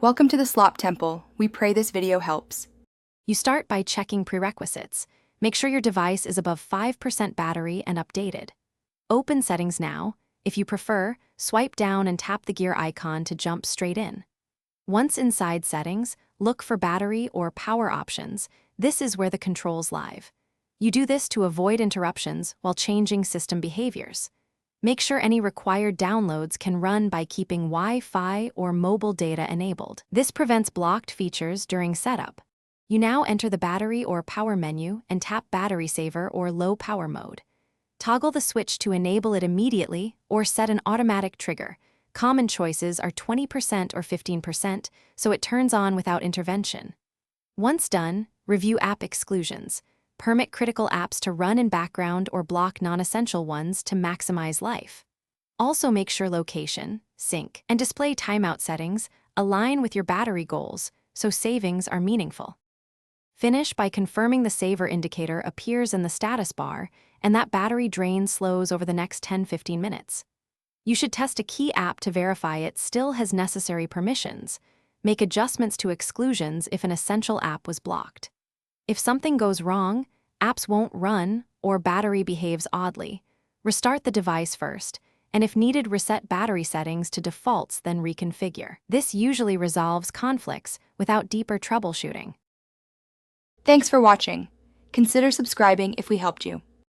Welcome to the Slop Temple. We pray this video helps. You start by checking prerequisites. Make sure your device is above 5% battery and updated. Open Settings now. If you prefer, swipe down and tap the gear icon to jump straight in. Once inside Settings, look for Battery or Power options. This is where the controls live. You do this to avoid interruptions while changing system behaviors. Make sure any required downloads can run by keeping Wi-Fi or mobile data enabled. This prevents blocked features during setup. You now enter the battery or power menu and tap Battery Saver or Low Power mode. Toggle the switch to enable it immediately or set an automatic trigger. Common choices are 20% or 15%, so it turns on without intervention. Once done, review app exclusions. Permit critical apps to run in background or block non-essential ones to maximize life. Also make sure location, sync, and display timeout settings align with your battery goals so savings are meaningful. Finish by confirming the saver indicator appears in the status bar and that battery drain slows over the next 10-15 minutes. You should test a key app to verify it still has necessary permissions. Make adjustments to exclusions if an essential app was blocked. If something goes wrong, apps won't run or battery behaves oddly, restart the device first, and if needed, reset battery settings to defaults, then reconfigure. This usually resolves conflicts without deeper troubleshooting. Thanks for watching. Consider subscribing if we helped you.